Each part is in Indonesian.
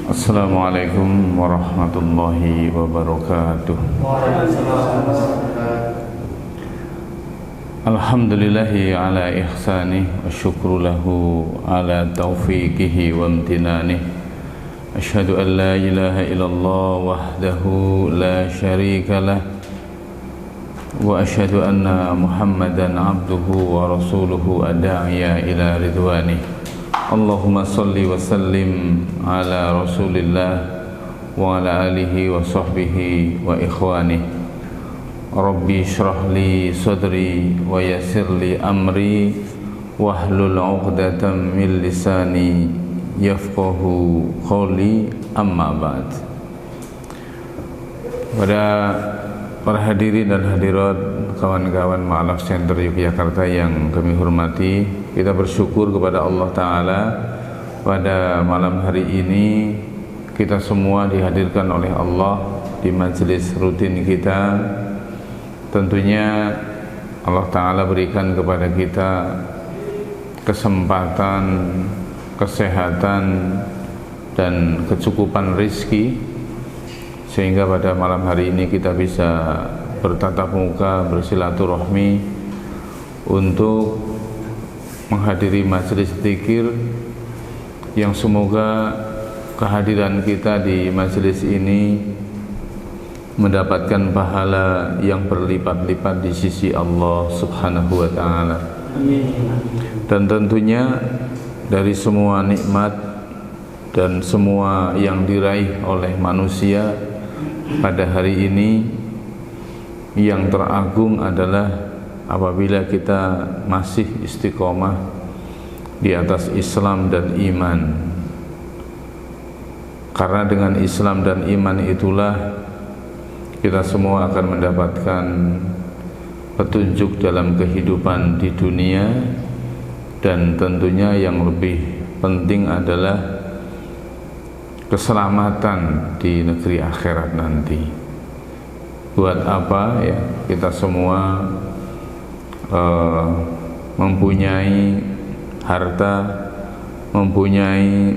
Assalamualaikum warahmatullahi wabarakatuh. Alhamdulillahi ala ihsanih wa syukru lahu ala taufiqihi wa amtinanih. Asyhadu an la ilaha illallah wahdahu la syarika lah wa asyhadu anna Muhammadan abduhu wa rasuluhu ad-da'iya ila ridwanih. Allahumma salli wa sallim ala rasulillah wa ala alihi wa sahbihi wa ikhwanih. Rabbi syrah li sadri wa yassir li amri wahlul 'uqdatam min lisani yafqahu qawli, amma ba'd. Pada para hadirin dan hadirat, kawan-kawan Ma'alaf Center Yogyakarta yang kami hormati, kita bersyukur kepada Allah Ta'ala pada malam hari ini kita semua dihadirkan oleh Allah di majelis rutin kita. Tentunya Allah Ta'ala berikan kepada kita kesempatan, kesehatan dan kecukupan rizki, sehingga pada malam hari ini kita bisa bertatap muka, bersilaturahmi untuk menghadiri majelis zikir yang semoga kehadiran kita di majelis ini mendapatkan pahala yang berlipat-lipat di sisi Allah Subhanahu wa Ta'ala. Dan tentunya dari semua nikmat dan semua yang diraih oleh manusia pada hari ini, yang teragung adalah apabila kita masih istiqomah di atas Islam dan iman. Karena dengan Islam dan iman itulah kita semua akan mendapatkan petunjuk dalam kehidupan di dunia, dan tentunya yang lebih penting adalah keselamatan di negeri akhirat nanti. Buat apa ya kita semua mempunyai harta, mempunyai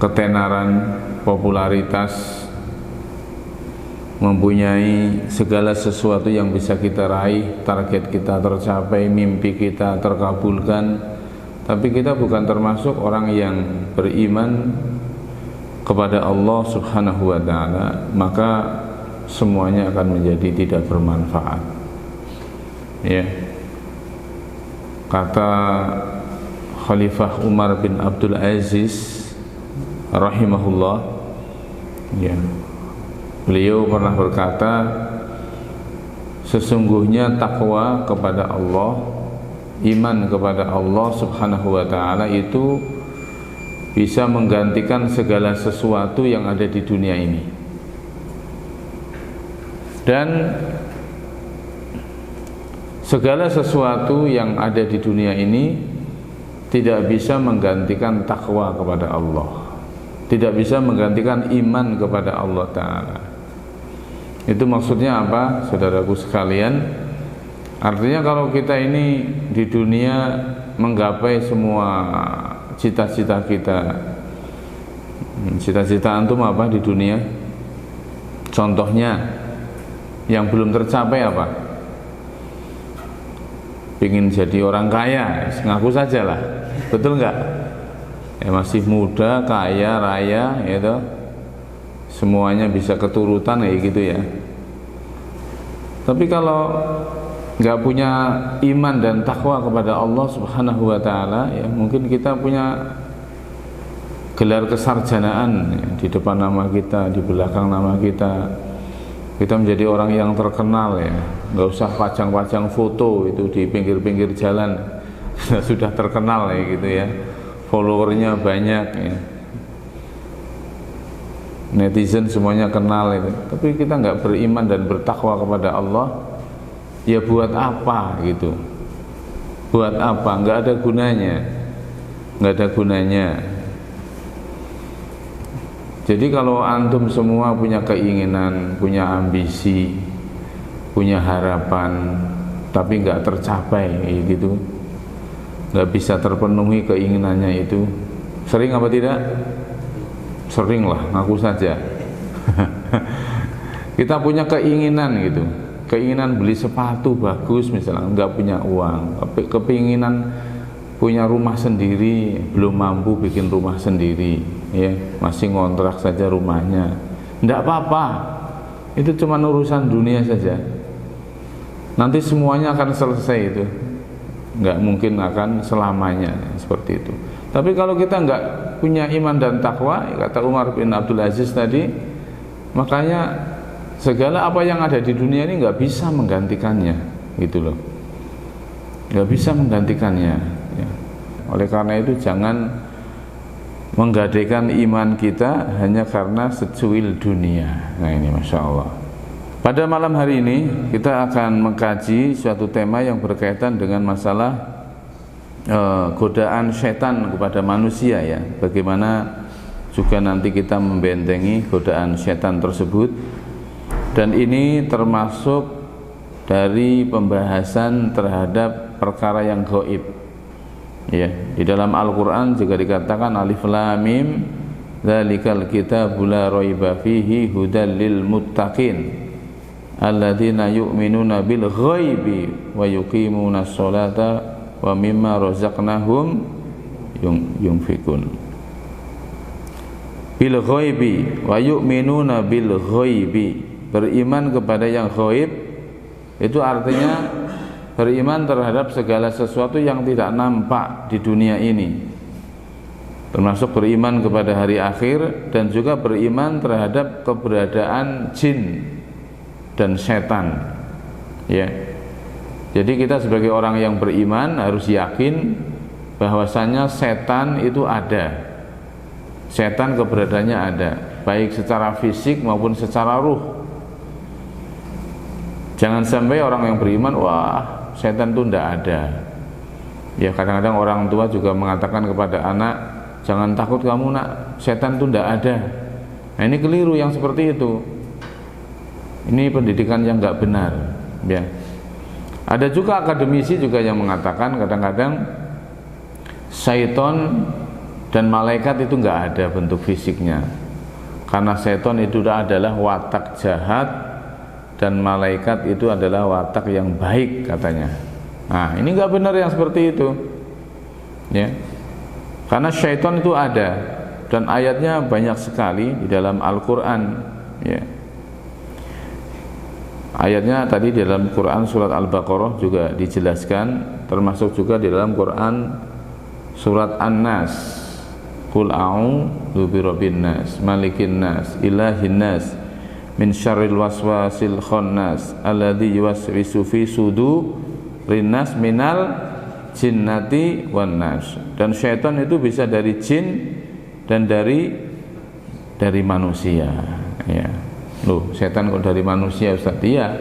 ketenaran, popularitas, mempunyai segala sesuatu yang bisa kita raih, target kita tercapai, mimpi kita terkabulkan, tapi kita bukan termasuk orang yang beriman kepada Allah Subhanahu wa Ta'ala, maka semuanya akan menjadi tidak bermanfaat. Ya. Kata Khalifah Umar bin Abdul Aziz rahimahullah, ya, beliau pernah berkata, sesungguhnya takwa kepada Allah, iman kepada Allah Subhanahu wa Ta'ala itu bisa menggantikan segala sesuatu yang ada di dunia ini. Dan segala sesuatu yang ada di dunia ini tidak bisa menggantikan takwa kepada Allah, tidak bisa menggantikan iman kepada Allah Ta'ala. Itu maksudnya apa, saudaraku sekalian? Artinya kalau kita ini di dunia menggapai semua cita-cita kita, cita-cita antum apa di dunia? Contohnya yang belum tercapai apa? Pingin jadi orang kaya, ngaku saja lah, betul nggak? Ya, masih muda, kaya, raya, itu semuanya bisa keturutan kayak gitu ya. Tapi kalau nggak punya iman dan takwa kepada Allah Subhanahu wa Ta'ala, ya mungkin kita punya gelar kesarjanaan ya, di depan nama kita, di belakang nama kita, kita menjadi orang yang terkenal ya, nggak usah pajang-pajang foto itu di pinggir-pinggir jalan, sudah terkenal ya gitu ya, followernya banyak ya, netizen semuanya kenal itu. Tapi kita nggak beriman dan bertakwa kepada Allah, ya buat apa gitu? Buat apa? Nggak ada gunanya, nggak ada gunanya. Jadi kalau antum semua punya keinginan, punya ambisi, punya harapan, tapi nggak tercapai gitu, nggak bisa terpenuhi keinginannya itu, Sering apa tidak? Sering lah, ngaku saja. Kita punya keinginan gitu, keinginan beli sepatu bagus misalnya, nggak punya uang, keinginan punya rumah sendiri, belum mampu bikin rumah sendiri, ya masih ngontrak saja rumahnya, nggak apa-apa, itu cuma urusan dunia saja. Nanti semuanya akan selesai itu, nggak mungkin akan selamanya seperti itu. Tapi kalau kita nggak punya iman dan takwa, kata Umar bin Abdul Aziz tadi, makanya segala apa yang ada di dunia ini nggak bisa menggantikannya, gitu loh, nggak bisa menggantikannya. Ya. Oleh karena itu jangan menggadaikan iman kita hanya karena secuil dunia. Nah ini Masya Allah. Pada malam hari ini kita akan mengkaji suatu tema yang berkaitan dengan masalah godaan setan kepada manusia, ya. Bagaimana juga nanti kita membentengi godaan setan tersebut. Dan ini termasuk dari pembahasan terhadap perkara yang gaib. Ya, di dalam Al-Qur'an juga dikatakan alif lam mim dzalikal kitabul la raiba fihi hudal lil muttaqin alladzina yu'minuna bil ghaibi wa yuqimuna sholata wa mimma razaqnahum yunfikun. Bil ghaibi wa yu'minuna bil ghaibi, beriman kepada yang ghaib itu artinya beriman terhadap segala sesuatu yang tidak nampak di dunia ini, termasuk beriman kepada hari akhir dan juga beriman terhadap keberadaan jin dan setan, ya. Jadi kita sebagai orang yang beriman harus yakin bahwasanya setan itu ada, setan keberadaannya ada, baik secara fisik maupun secara ruh. Jangan sampai orang yang beriman, wah setan itu tidak ada. Ya kadang-kadang orang tua juga mengatakan kepada anak, jangan takut kamu nak, setan itu tidak ada. Nah ini keliru yang seperti itu. Ini pendidikan yang nggak benar, ya. Ada juga akademisi juga yang mengatakan kadang-kadang syaiton dan malaikat itu nggak ada bentuk fisiknya, karena syaiton itu adalah watak jahat dan malaikat itu adalah watak yang baik katanya. Nah ini nggak benar yang seperti itu, ya. Karena syaiton itu ada dan ayatnya banyak sekali di dalam Al-Quran, ya. Ayatnya tadi di dalam Quran surat Al-Baqarah juga dijelaskan, termasuk juga di dalam Quran surat An-Nas, Qul a'udzu birabbin nas, malikin nas, ilahin nas, min syarril waswasil khannas, alladzi yuwaswisu fi sudurin nas minal jinnati wan nas. Dan syaitan itu bisa dari jin dan dari manusia, ya. Loh, setan kok dari manusia Ustaz? Iya.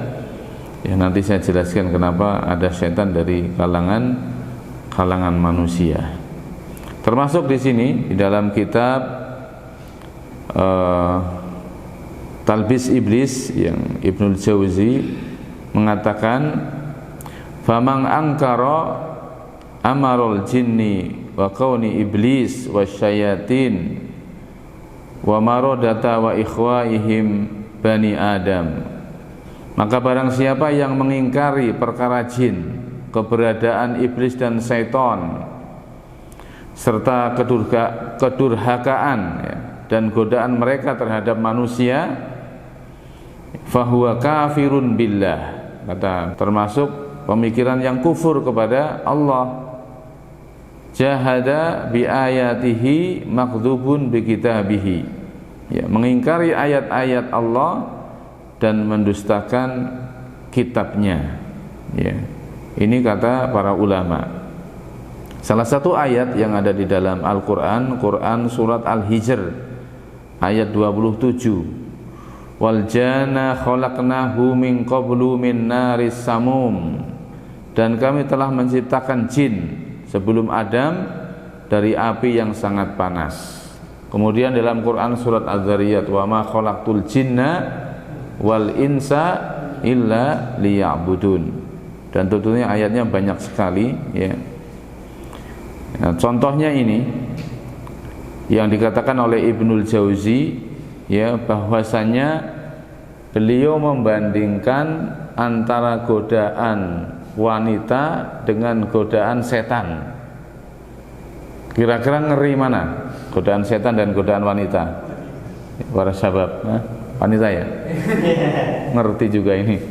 Ya nanti saya jelaskan kenapa ada setan dari kalangan manusia. Termasuk di sini di dalam kitab Talbis Iblis yang Ibnul Jauzi mengatakan, "Famang angkara amarul jinni wa kauni iblis wasyayatin wa marodata wa ikhwaihim Bani Adam." Maka barang siapa yang mengingkari perkara jin, keberadaan iblis dan syaitan, serta kedurhakaan, ya, dan godaan mereka terhadap manusia, fahuwa kafirun billah, kata termasuk pemikiran yang kufur kepada Allah. Jahada bi ayatihi makdzubun bi kitabihi, ya, mengingkari ayat-ayat Allah dan mendustakan kitabnya, ya. Ini kata para ulama. Salah satu ayat yang ada di dalam Al-Quran, Quran surat Al-Hijr ayat 27, wal jana khalaqnahu min qablu min naris samum, dan kami telah menciptakan jin sebelum Adam dari api yang sangat panas. Kemudian dalam Quran surat Az-Zariyat, wa ma khalaqtul jinna wal insa illa liya'budun. Dan tentunya ayatnya banyak sekali, ya. Nah, contohnya ini yang dikatakan oleh Ibnul Jauzi, ya, bahwasanya beliau membandingkan antara godaan wanita dengan godaan setan. Kira-kira ngeri mana? Godaan setan dan godaan wanita? Para sahabat, wanita ya? Ngerti juga ini.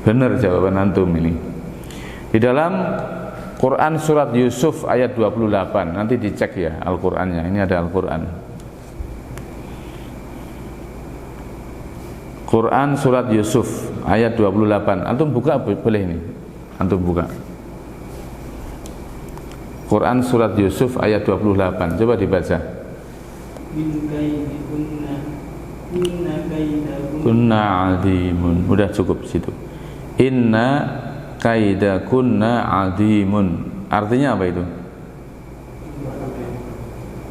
Benar jawaban antum ini. Di dalam Quran surat Yusuf ayat 28, nanti dicek ya Al-Qur'annya. Ini ada Al-Qur'an. Quran surat Yusuf ayat 28. Antum buka boleh ini. Antum buka. Quran surat Yusuf ayat 28. Coba dibaca. Kunna adimun. Udah cukup situ. Inna kaidakunna adimun. Artinya apa itu?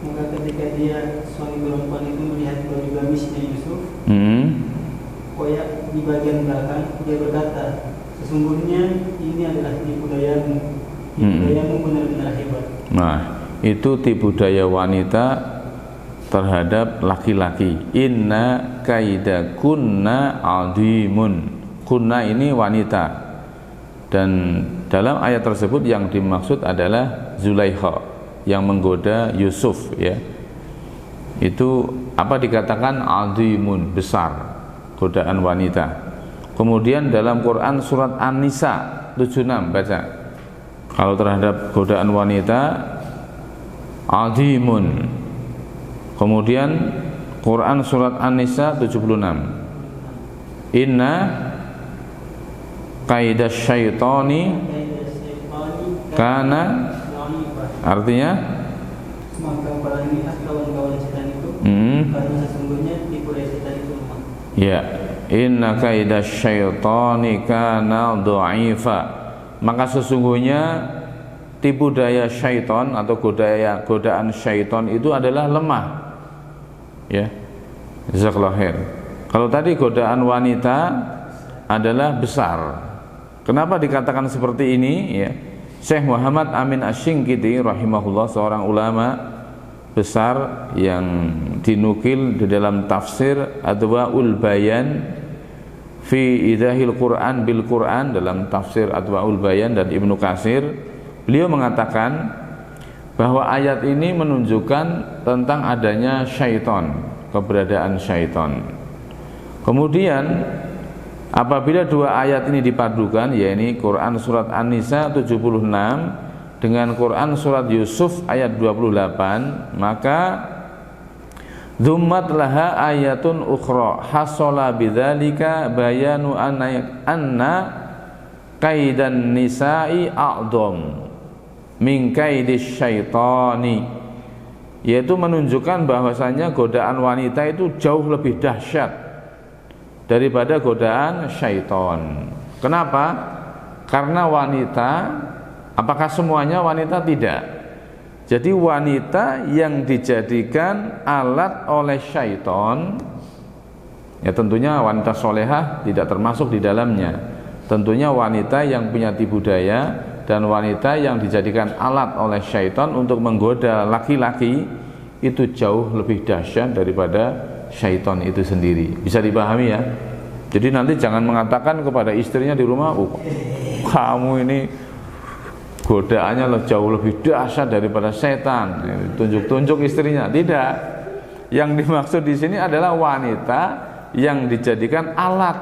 Maka ketika dia suami perempuan itu melihat baju gamisnya Yusuf, koyak di bagian belakang, dia berkata, sesungguhnya ini adalah tipu dayamu. Tipu dayamu benar-benar hebat. Nah, itu tipu daya wanita terhadap laki-laki. Inna kaidakunna adimun. Kunna ini wanita, dan dalam ayat tersebut yang dimaksud adalah Zulaikha yang menggoda Yusuf, ya. Itu apa dikatakan adimun, besar, godaan wanita. Kemudian dalam Quran surat An-Nisa 76 baca. Kalau terhadap godaan wanita adimun. Kemudian Quran surat An-Nisa 76. Inna kaidah syaitani karena artinya maka barangkali kawan-kawan setan itu karena sesungguhnya tipu daya setan itu lemah. Ya, inna kaidah syaitani kana dha'ifa. Maka sesungguhnya tipu daya syaitan atau godaan syaitan itu adalah lemah. Ya. Jazakallahu khair. Kalau tadi godaan wanita adalah besar. Kenapa dikatakan seperti ini, ya? Syekh Muhammad Amin Asy-Syinkiti rahimahullah, seorang ulama besar yang dinukil di dalam tafsir Adwaul Bayan fi Idahil Quran bil Quran, dalam tafsir Adwaul Bayan dan Ibnu Katsir, beliau mengatakan bahwa ayat ini menunjukkan tentang adanya syaitan, keberadaan syaitan. Kemudian apabila dua ayat ini dipadukan, yaitu Quran surat An-Nisa 76 dengan Quran surat Yusuf ayat 28, maka dzummat laha ayatun ukhra hasala bidzalika bayanu anna kaidan nisa'i a'dham min kaidis syaitani, yaitu menunjukkan bahwasanya godaan wanita itu jauh lebih dahsyat daripada godaan syaitan. Kenapa? Karena wanita, apakah semuanya wanita? Tidak. Jadi wanita yang dijadikan alat oleh syaitan, ya tentunya wanita solehah tidak termasuk di dalamnya. Tentunya wanita yang punya tipu daya dan wanita yang dijadikan alat oleh syaitan untuk menggoda laki-laki itu jauh lebih dahsyat daripada syaitan itu sendiri. Bisa dipahami ya? Jadi nanti jangan mengatakan kepada istrinya di rumah, kamu ini godaannya jauh lebih dahsyat daripada setan. Tunjuk-tunjuk istrinya. Tidak. Yang dimaksud di sini adalah wanita yang dijadikan alat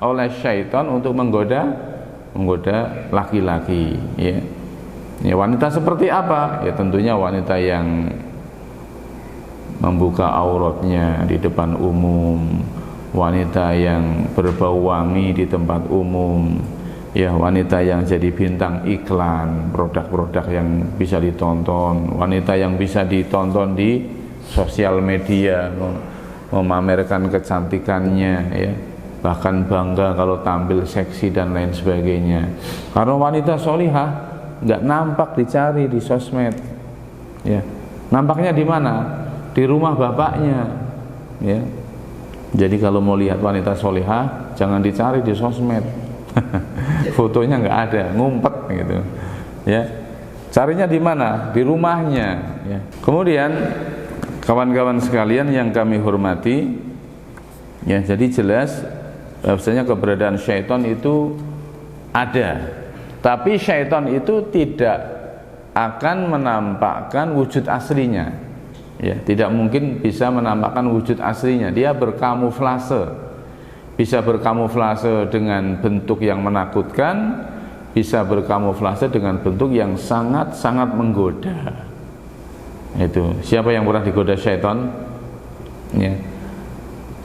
oleh syaitan untuk menggoda laki-laki. Ya. Ya, wanita seperti apa? Ya tentunya wanita yang membuka auratnya di depan umum, wanita yang berbau wangi di tempat umum, ya wanita yang jadi bintang iklan produk-produk yang bisa ditonton, wanita yang bisa ditonton di sosial media, memamerkan kecantikannya, ya bahkan bangga kalau tampil seksi dan lain sebagainya. Karena wanita solihah nggak nampak dicari di sosmed, ya nampaknya di mana? Di rumah bapaknya, ya. Jadi kalau mau lihat wanita solihah, jangan dicari di sosmed. Fotonya nggak ada, ngumpet gitu, ya. Carinya di mana? Di rumahnya, ya. Kemudian kawan-kawan sekalian yang kami hormati, ya, jadi jelas bahwasanya keberadaan syaitan itu ada. Tapi syaitan itu tidak akan menampakkan wujud aslinya, ya, tidak mungkin bisa menampakkan wujud aslinya. Dia berkamuflase, bisa berkamuflase dengan bentuk yang menakutkan, bisa berkamuflase dengan bentuk yang sangat-sangat menggoda. Itu siapa yang pernah digoda syaitan, ya.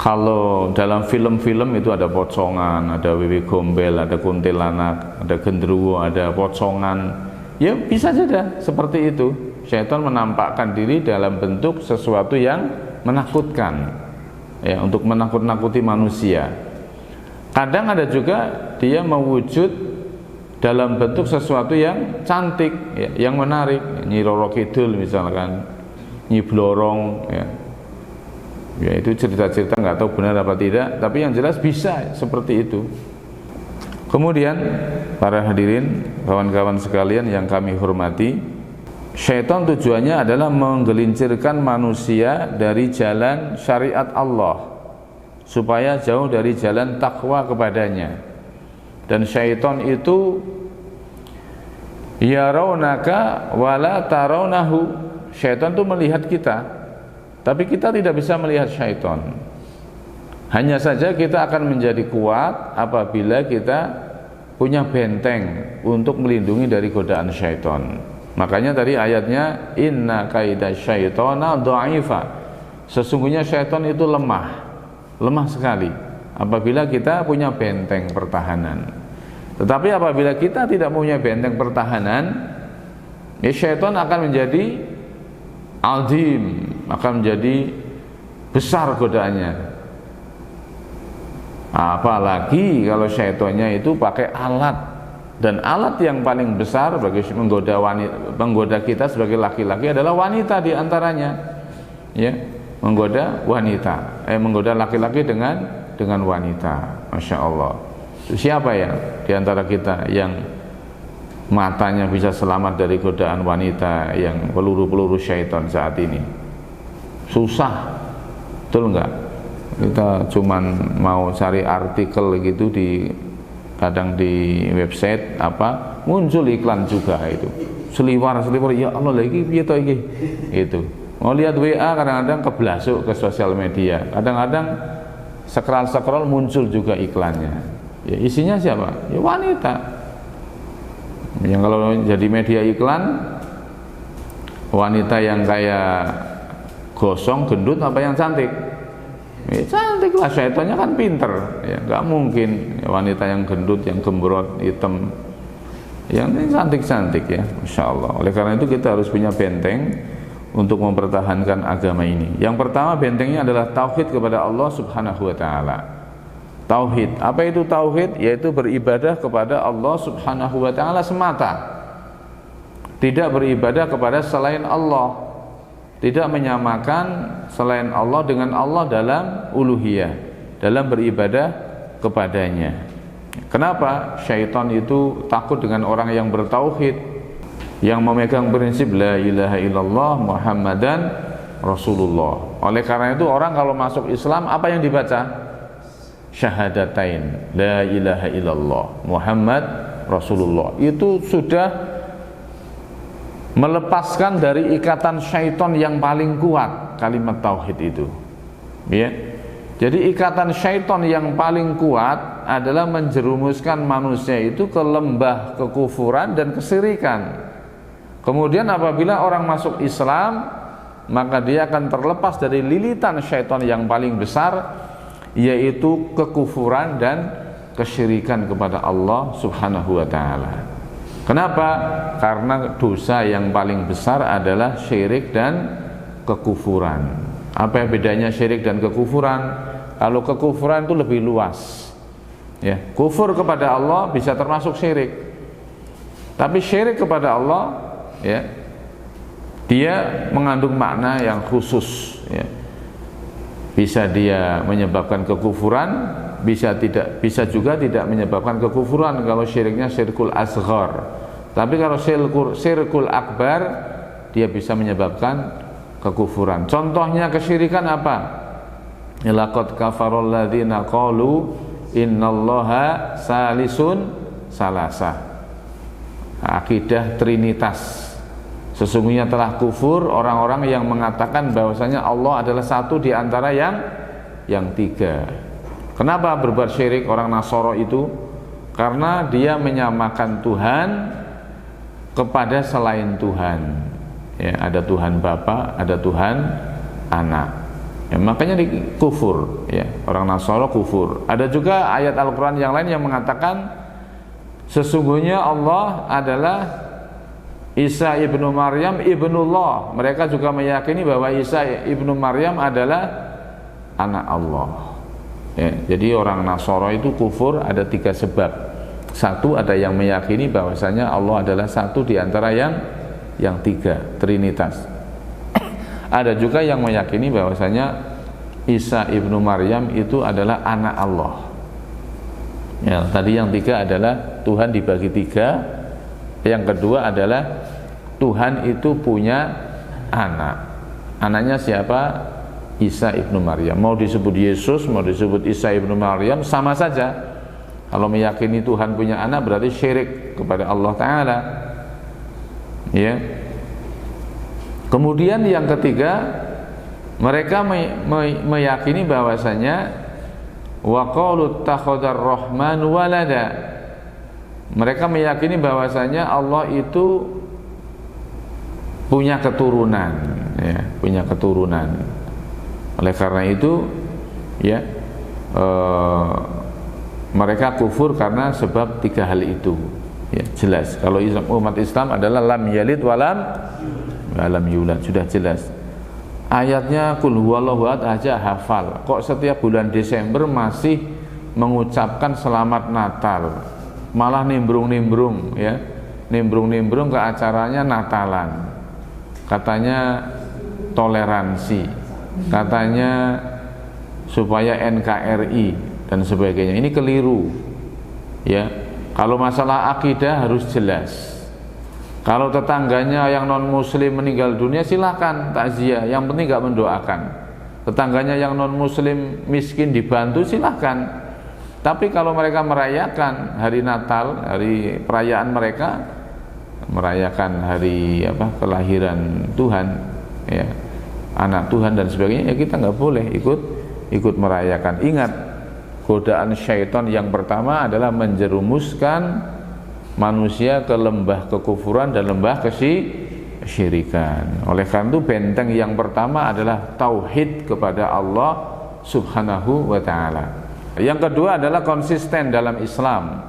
Kalau dalam film-film itu ada pocongan, ada wewe gombel, ada kuntilanak, ada genderuwo, ada pocongan. Ya bisa saja seperti itu. Syaitan menampakkan diri dalam bentuk sesuatu yang menakutkan, ya, untuk menakut-nakuti manusia. Kadang ada juga dia mewujud dalam bentuk sesuatu yang cantik, ya, yang menarik. Nyi Roro Kidul misalkan, Nyi Blorong, ya. Ya itu cerita-cerita nggak tahu benar apa tidak, tapi yang jelas bisa seperti itu. Kemudian para hadirin, kawan-kawan sekalian yang kami hormati, syaitan tujuannya adalah menggelincirkan manusia dari jalan syariat Allah supaya jauh dari jalan takwa kepadanya. Dan syaitan itu yarawnaka wala tarawnahu, syaitan itu melihat kita, tapi kita tidak bisa melihat syaitan. Hanya saja kita akan menjadi kuat apabila kita punya benteng untuk melindungi dari godaan syaitan. Makanya tadi ayatnya inna kaida syaitana dha'ifa. Sesungguhnya syaitan itu lemah sekali apabila kita punya benteng pertahanan. Tetapi apabila kita tidak punya benteng pertahanan, ya syaitan akan menjadi azim, akan menjadi besar godaannya. Apalagi kalau syaitannya itu pakai alat, dan alat yang paling besar bagi menggoda kita sebagai laki-laki adalah wanita diantaranya, ya, menggoda wanita, menggoda laki-laki dengan wanita. Masya Allah. Siapa ya diantara kita yang matanya bisa selamat dari godaan wanita yang peluru-peluru syaitan saat ini? Susah, betul enggak? Kita cuman mau cari artikel gitu kadang di website apa muncul iklan juga itu seliwar ya Allah lagi piye to iki itu. Mau lihat WA kadang-kadang keblasuk ke sosial media, kadang-kadang scroll muncul juga iklannya. Ya isinya siapa? Ya wanita. Yang kalau jadi media iklan, wanita yang kayak gosong, gendut, apa yang cantik? Ya, cantik lah, syaitannya kan pinter, ya nggak mungkin ya, wanita yang gendut, yang gembrot, hitam, yang ini cantik-cantik, ya, Masya Allah. Oleh karena itu kita harus punya benteng untuk mempertahankan agama ini. Yang pertama bentengnya adalah tauhid kepada Allah Subhanahu Wa Taala. Tauhid, apa itu tauhid? Yaitu beribadah kepada Allah Subhanahu Wa Taala semata, tidak beribadah kepada selain Allah, tidak menyamakan selain Allah dengan Allah dalam uluhiyah, dalam beribadah kepadanya. Kenapa? Syaitan itu takut dengan orang yang bertauhid, yang memegang prinsip la ilaha illallah Muhammadan Rasulullah. Oleh karena itu orang kalau masuk Islam apa yang dibaca? Syahadatain, la ilaha illallah Muhammad Rasulullah. Itu sudah melepaskan dari ikatan syaitan yang paling kuat, kalimat tauhid itu, ya. Jadi ikatan syaitan yang paling kuat adalah menjerumuskan manusia itu ke lembah kekufuran dan kesyirikan. Kemudian apabila orang masuk Islam, maka dia akan terlepas dari lilitan syaitan yang paling besar, yaitu kekufuran dan kesyirikan kepada Allah Subhanahu Wa Taala. Kenapa? Karena dosa yang paling besar adalah syirik dan kekufuran. Apa bedanya syirik dan kekufuran? Kalau kekufuran itu lebih luas, ya, kufur kepada Allah bisa termasuk syirik. Tapi syirik kepada Allah, ya, dia mengandung makna yang khusus, ya. Bisa dia menyebabkan kekufuran, bisa juga tidak menyebabkan kekufuran kalau syiriknya syirkul asghar, Tapi kalau syirkul akbar, dia bisa menyebabkan kekufuran. Contohnya kesyirikan apa? Laqad kafarul ladzina qalu innallaha salisun salasah. Akidah trinitas. Sesungguhnya telah kufur orang-orang yang mengatakan bahwasanya Allah adalah satu di antara yang tiga. Kenapa berbuat syirik orang Nasara itu? Karena dia menyamakan Tuhan kepada selain Tuhan. Ya, ada Tuhan Bapa, ada Tuhan Anak. Ya, makanya kufur. Ya, orang Nasara kufur. Ada juga ayat Al-Quran yang lain yang mengatakan sesungguhnya Allah adalah Isa ibnu Maryam ibnullah. Mereka juga meyakini bahwa Isa ibnu Maryam adalah anak Allah. Ya, jadi orang Nasara itu kufur ada 3 sebab. Satu, ada yang meyakini bahwasanya Allah adalah satu di antara yang tiga, trinitas. Ada juga yang meyakini bahwasanya Isa ibnu Maryam itu adalah anak Allah. Ya, tadi yang 3 adalah Tuhan dibagi 3. Yang kedua adalah Tuhan itu punya anak. Anaknya siapa? Isa ibnu Maryam. Mau disebut Yesus, mau disebut Isa ibnu Maryam, sama saja. Kalau meyakini Tuhan punya anak berarti syirik kepada Allah Ta'ala. Ya. Kemudian yang ketiga, mereka meyakini bahwasanya wa qalu takhadar rahman walada. Mereka meyakini bahwasanya Allah itu punya keturunan, ya, punya keturunan. Oleh karena itu, ya, mereka kufur karena sebab 3 hal itu. Ya, jelas. Kalau umat Islam adalah lam yalid walam yulad, sudah jelas. Ayatnya kul huwallahu ahad aja hafal. Kok setiap bulan Desember masih mengucapkan selamat Natal? Malah nimbrung-nimbrung, ya, nimbrung-nimbrung ke acaranya Natalan, katanya toleransi, katanya supaya NKRI dan sebagainya. Ini keliru, ya. Kalau masalah akidah harus jelas. Kalau tetangganya yang non muslim meninggal dunia silahkan takziah, yang penting gak mendoakan. Tetangganya yang non muslim miskin dibantu silahkan. Tapi kalau mereka merayakan hari Natal, hari perayaan mereka, merayakan hari kelahiran Tuhan, ya, anak Tuhan dan sebagainya, ya kita nggak boleh ikut merayakan. Ingat, godaan syaitan yang pertama adalah menjerumuskan manusia ke lembah kekufuran dan lembah kesyirikan. Oleh karena itu benteng yang pertama adalah tauhid kepada Allah Subhanahu wa ta'ala. Yang kedua adalah konsisten dalam Islam.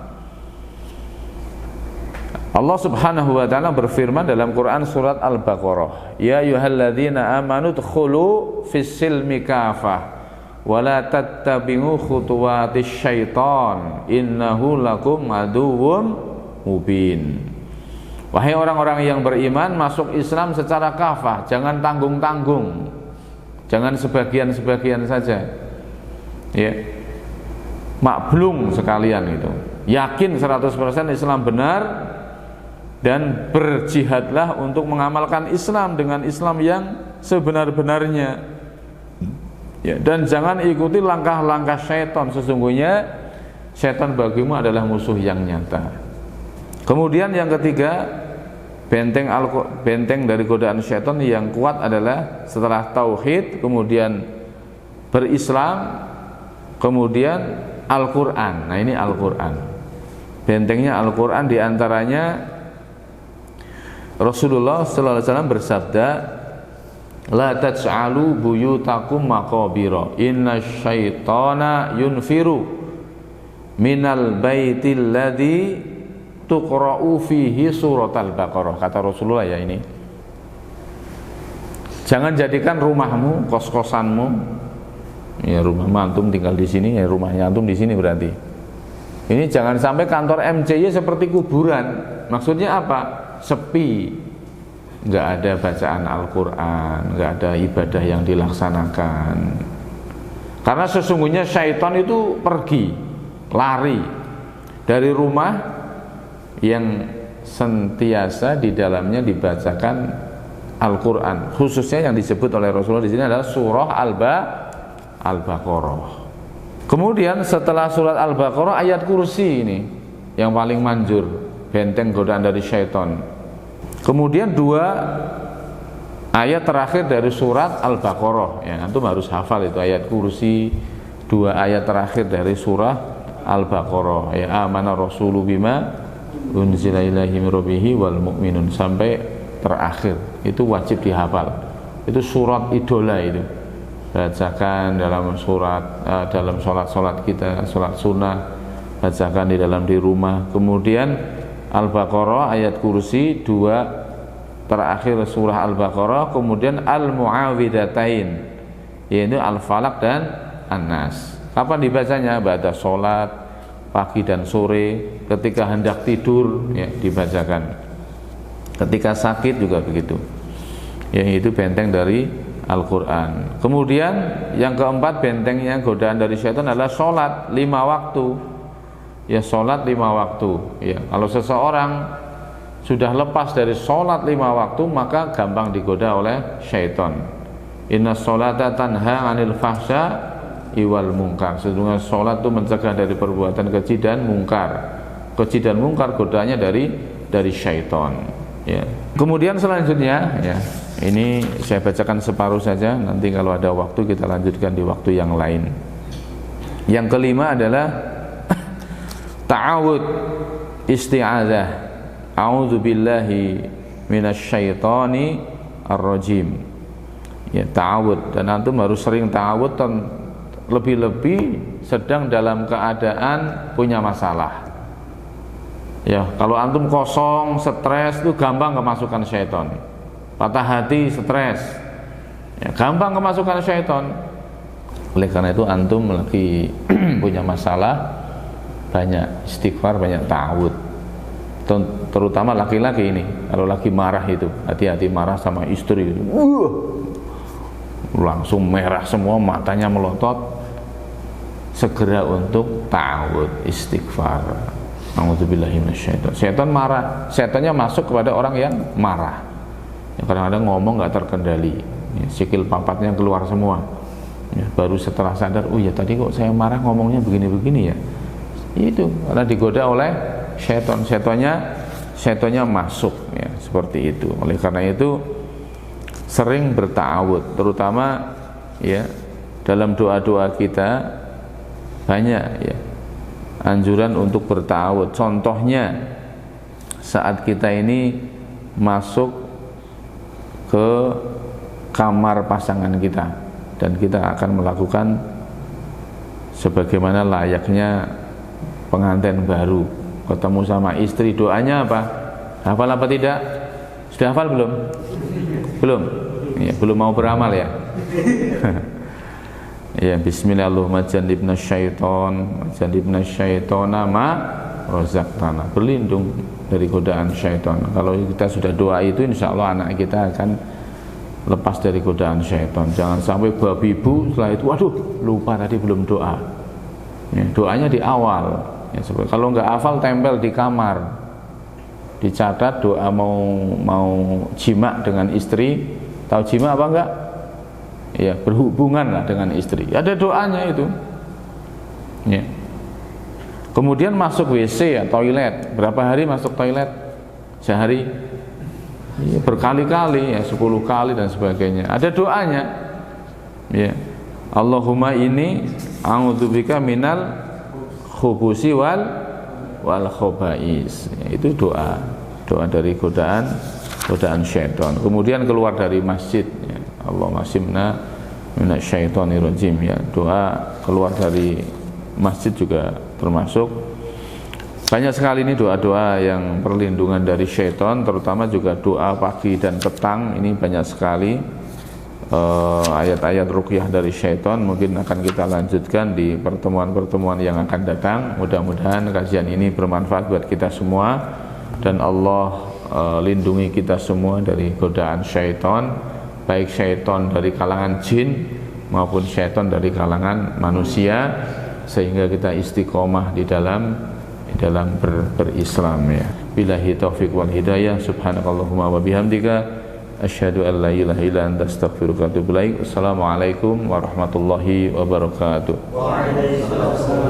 Allah Subhanahu wa ta'ala berfirman dalam Quran surat Al-Baqarah, ya ayyuhalladzina amanu dkhulu fis-silmi kafah wa la tattabi'u khutuwatis syaitan innahu lakum aduwwun mubin. Wahai orang-orang yang beriman, masuk Islam secara kafah, jangan tanggung-tanggung, jangan sebagian-sebagian saja, ya, makblung sekalian itu, yakin 100% Islam benar dan berjihadlah untuk mengamalkan Islam dengan Islam yang sebenar-benarnya, ya, dan jangan ikuti langkah-langkah syaitan, sesungguhnya syaitan bagimu adalah musuh yang nyata. Kemudian yang ketiga, benteng dari godaan syaitan yang kuat adalah setelah tauhid, kemudian berislam, kemudian Al-Quran. Nah, ini Al-Quran. Bentengnya Al-Quran, diantaranya Rasulullah SAW bersabda, la taj'alu buyutakum maqabira inna syaitana yunfiru minal baitil ladzi tuqra'u fihi surat Al-Baqarah. Kata Rasulullah, ya, ini jangan jadikan rumahmu, kos-kosanmu, ya, rumah antum tinggal di sini, ya, rumahnya antum di sini berarti. Ini jangan sampai kantor MCY seperti kuburan. Maksudnya apa? Sepi, nggak ada bacaan Al-Quran, nggak ada ibadah yang dilaksanakan. Karena sesungguhnya syaitan itu pergi, lari dari rumah yang sentiasa di dalamnya dibacakan Al-Quran, khususnya yang disebut oleh Rasulullah di sini adalah surah Al-Baqarah. Kemudian setelah surat Al-Baqarah ayat kursi ini yang paling manjur, benteng godaan dari syaitan. Kemudian 2 ayat terakhir dari surat Al-Baqarah, ya antum harus hafal itu ayat kursi, 2 ayat terakhir dari surah Al-Baqarah, ya amana rasulu bima unzila ilaihi min rabbihi wal mu'minun, sampai terakhir itu wajib dihafal. Itu surat idola itu, bacakan dalam surat dalam sholat kita, sholat sunnah, bacakan di rumah. Kemudian Al-Baqarah ayat kursi, 2 terakhir surah Al-Baqarah, kemudian Al-Mu'awwidhatain, yaitu Al-Falaq dan An-Nas. Kapan dibacanya? Ba'da sholat, pagi dan sore, ketika hendak tidur ya dibacakan, ketika sakit juga begitu, yaitu benteng dari Al-Quran. Kemudian yang keempat bentengnya godaan dari syaitan adalah sholat 5 waktu, ya sholat 5 waktu ya. Kalau seseorang sudah lepas dari sholat 5 waktu maka gampang digoda oleh syaitan. Inna sholata tanha anil fahsya iwal mungkar, sesungguhnya sholat itu mencegah dari perbuatan keji dan mungkar. Keji dan mungkar godaannya dari syaitan ya. Kemudian selanjutnya ya, ini saya bacakan separuh saja, nanti kalau ada waktu kita lanjutkan di waktu yang lain. Yang kelima adalah ta'awud isti'adzah, a'udzubillahi minasyaitani ar-rajim ya. Ta'awud, dan antum harus sering ta'awud, lebih-lebih sedang dalam keadaan punya masalah ya. Kalau antum kosong, stres, itu gampang kemasukan syaitan. Patah hati, stres ya, gampang kemasukan syaitan. Oleh karena itu antum lagi punya masalah, banyak istighfar, banyak ta'awud. Terutama laki-laki ini, kalau lagi marah itu hati-hati, marah sama istri itu, langsung merah semua, matanya melotot, segera untuk ta'awud, istighfar. A'udzubillahi minasyaitonir. Syaitan marah, syaitannya masuk kepada orang yang marah ya, kadang-kadang ngomong nggak terkendali ya, sikil papatnya keluar semua ya, baru setelah sadar, oh ya tadi kok saya marah ngomongnya begini-begini ya. Itu karena digoda oleh syaitan, syaitannya masuk ya, seperti itu. Oleh karena itu sering berta'awud, terutama ya dalam doa-doa kita banyak ya anjuran untuk berta'awud. Contohnya saat kita ini masuk ke kamar pasangan kita dan kita akan melakukan sebagaimana layaknya pengantin baru, ketemu sama istri, doanya apa? Hafal apa tidak? Sudah hafal belum? Belum? Ya, belum mau beramal ya? Ya, bismillahirrahmanirrahim, jannibna syaitona ma razaqtana, berlindung dari godaan syaitan. Kalau kita sudah doa itu, insya Allah anak kita akan lepas dari godaan syaitan. Jangan sampai babi ibu setelah itu, waduh lupa tadi belum doa ya, doanya di awal ya. Kalau nggak hafal, tempel di kamar, dicatat doa mau jima dengan istri. Tahu jima apa enggak? Ya, berhubungan lah dengan istri, ada doanya itu ya. Kemudian masuk WC ya, toilet, berapa hari masuk toilet? Sehari ya, berkali-kali ya, 10 kali dan sebagainya, ada doanya ya. Allahumma ini a'udzubika minal khubusi wal khobais ya, itu doa dari godaan syaitan. Kemudian keluar dari masjid ya, Allahumma simna minasyaitonir rajim ya, doa keluar dari masjid juga termasuk. Banyak sekali ini doa-doa yang perlindungan dari syaitan, terutama juga doa pagi dan petang, ini banyak sekali ayat-ayat ruqyah dari syaitan. Mungkin akan kita lanjutkan di pertemuan-pertemuan yang akan datang. Mudah-mudahan kajian ini bermanfaat buat kita semua, dan Allah lindungi kita semua dari godaan syaitan, baik syaitan dari kalangan jin maupun syaitan dari kalangan manusia, sehingga kita istiqomah di dalam berislam ya. Billahi taufiq wal hidayah. Subhanakallahumma wa bihamdika asyhadu an la ilaha illa anta astaghfiruka wa atubu ilaik. Assalamualaikum warahmatullahi wabarakatuh. Waalaikumsalam.